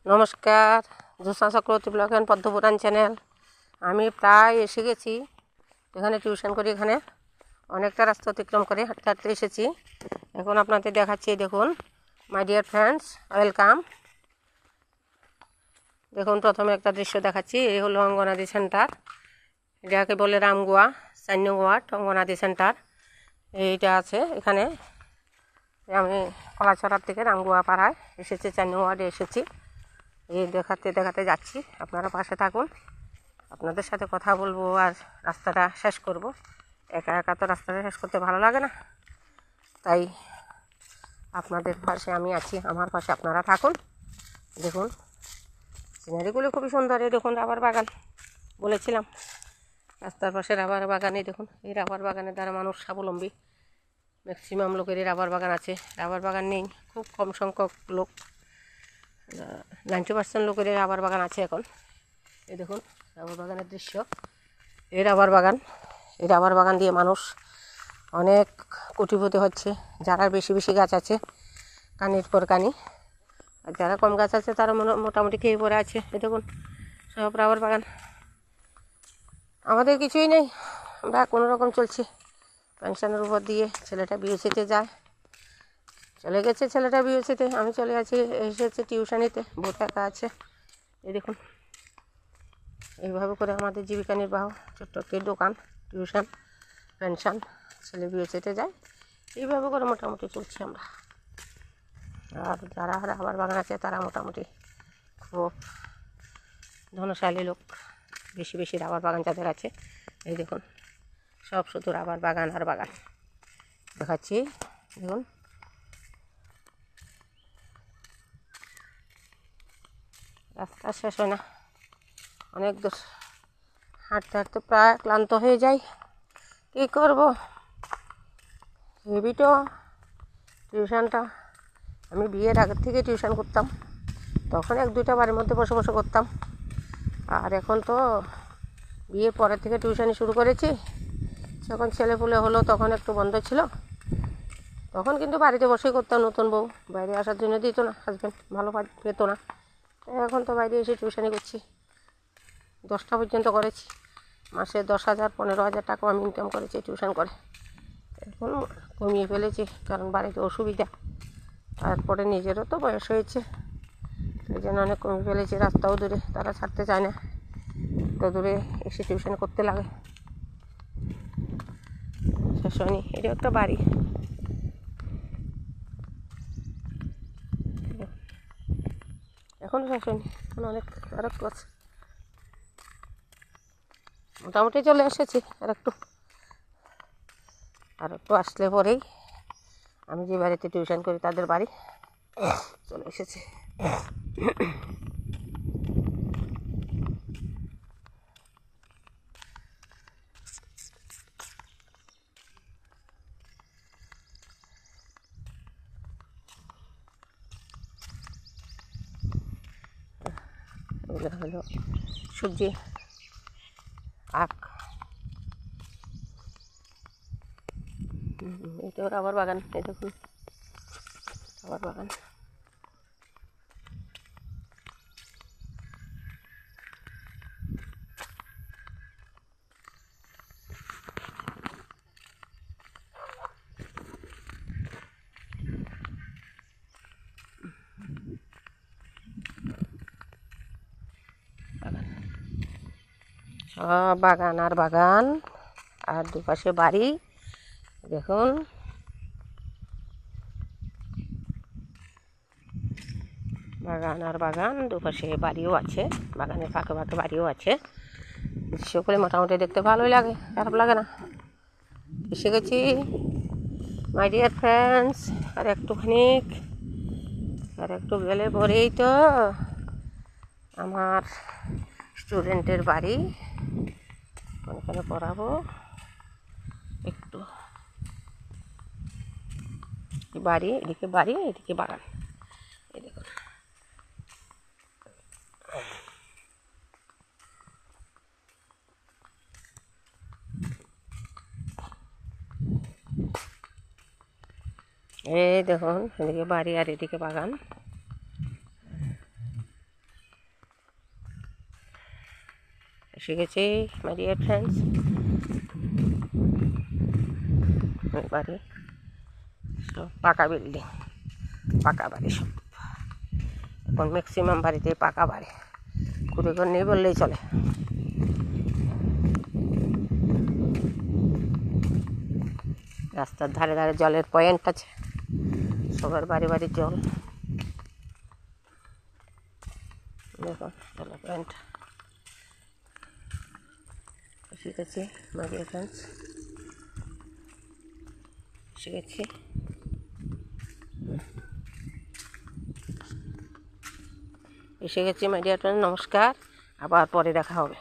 নমস্কার, Jyotsna Chakraborty blog and Padmapuran channel. আমি প্রায় এসে গেছি, এখানে টিউশন করি। এখানে অনেকটা রাস্তা অতিক্রম করে হাঁটতে হাঁটতে এসেছি। এখন আপনাদের দেখাচ্ছি, দেখুন মাই ডিয়ার ফ্রেন্ডস, ওয়েলকাম। দেখুন প্রথমে একটা দৃশ্য দেখাচ্ছি। এই হলো অঙ্গনাদি সেন্টার, এটাকে বলে রামগুয়া 4 নং ওয়ার্ড অঙ্গনাদি সেন্টার। এইটা আছে এখানে। আমি কলাছড়ার থেকে রামগুয়া পাড়ায় এসেছি, 4 নং ওয়ার্ডে এসেছি। এই দেখাতে দেখাতে যাচ্ছি, আপনারা পাশে থাকুন। আপনাদের সাথে কথা বলবো আর রাস্তাটা শেষ করব। একা একা তো রাস্তাটা শেষ করতে ভালো লাগে না, তাই আপনাদের পাশে আমি আছি, আমার পাশে আপনারা থাকুন। দেখুন সিনারিগুলো খুবই সুন্দর। এই দেখুন রাবার বাগান, বলেছিলাম রাস্তার পাশে রাবার বাগান। এই দেখুন, এই রাবার বাগানের দ্বারা মানুষ স্বাবলম্বী। ম্যাক্সিমাম লোকেরই রাবার বাগান আছে। রাবার বাগান নেই খুব কম সংখ্যক লোক, 90% লোকের রাবার বাগান আছে এখন। এই দেখুন রাবার বাগানের দৃশ্য। এই রাবার বাগান, এই রাবার বাগান দিয়ে মানুষ অনেক কোটিপতি হচ্ছে। যারা বেশি বেশি গাছ আছে, কানির পর কানি, আর যারা কম গাছ আছে তারা মোটামুটি খেয়ে পড়ে আছে। এই দেখুন সব রাবার বাগান। আমাদের কিছুই নেই, আমরা কোনো রকম চলছি পেনশনের উপর দিয়ে। ছেলেটা বিএসসিতে যায়, চলে গেছে ছেলেটা বিএসসিতে। আমি চলে আছি, এসেছে টিউশনিতে, বোধ একা আছে। এই দেখুন এইভাবে করে আমাদের জীবিকা নির্বাহ, ছোট্ট একটি দোকান, টিউশন, পেনশন, ছেলে বিএসসিতে যায়, এইভাবে করে মোটামুটি চলছি আমরা। আর যারা রাবার বাগান আছে তারা মোটামুটি খুব ধনশালী লোক, বেশি বেশি রাবার বাগান যাদের আছে। এই দেখুন সব শুধু রাবার বাগান আর বাগান দেখাচ্ছি। দেখুন রাস্তা শেষ হয় না, অনেক দূর হাঁটতে হাঁটতে প্রায় ক্লান্ত হয়ে যাই। কী করব, হেবি তো টিউশনটা। আমি বিয়ের আগের থেকে টিউশন করতাম, তখন 1-2টা বাড়ির মধ্যে বসে বসে করতাম। আর এখন তো বিয়ের পরের থেকে টিউশনি শুরু করেছি। যখন ছেলেপুলে হলো তখন একটু বন্ধ ছিল, তখন কিন্তু বাড়িতে বসেই করতাম। নতুন বউ, বাইরে আসার জন্য দিত না হাজব্যান্ড, ভালো পেত না। এখন তো বাইরে এসে টিউশনি করছি, 10টা পর্যন্ত করেছি। মাসে 10,000 15,000 টাকাও আমি ইনকাম করেছি টিউশন করে। এখন কমিয়ে ফেলেছি, কারণ বাড়িতে অসুবিধা, তারপরে নিজেরও তো বয়স হয়েছে, এই জন্য অনেক কমিয়ে ফেলেছি। রাস্তাও দূরে, তারা ছাড়তে চায় না, তো দূরে এসে টিউশন করতে লাগে। শেষ হয়নি, এটা একটা বাড়ি। এখনও শেষ হয়নি, এখন অনেক আর একটু আছে। মোটামুটি চলে এসেছি, আর একটু আসলে পরেই আমি যে বাড়িতে টিউশন করি তাদের বাড়ি চলে এসেছি। এগুলো হলো সবজি, আখ। এটাও রাবার বাগান। এই দেখুন রাবার বাগান। সব বাগান আর বাগান, আর দুপাশে বাড়ি। দেখুন বাগান আর বাগান, দুপাশে বাড়িও আছে, বাগানের ফাঁকে ফাঁকে বাড়িও আছে। দৃশ্য করে মোটামুটি দেখতে ভালোই লাগে, খারাপ লাগে না। এসে গেছি মাই ডিয়ার ফ্রেন্ডস। আর একটু গেলে পরেই তো আমার স্টুডেন্টের বাড়ি, ওখানে পড়াবো। একটু বাড়ি, এদিকে বাড়ি, এদিকে বাগান। এই দেখুন এই দেখুন, এদিকে বাড়ি আর এদিকে বাগান। এসে গেছি মাই ডিয়ার ফ্রেন্ডস। বাড়ি সব পাকা বিল্ডিং, পাকা বাড়ি সব। এখন ম্যাক্সিমাম বাড়িতে পাকা বাড়ি, কুড়েঘর নেই বললেই চলে। রাস্তার ধারে ধারে জলের পয়েন্ট আছে, সবার বাড়ি বাড়ি জল। দেখুন জলের পয়েন্ট এসে গেছি মাই ডিয়ার ফ্রেন্ডস, এসে গেছি। এসে গেছি মাই ডিয়ার ফ্রেন্ডস, নমস্কার, আবার পরে দেখা হবে।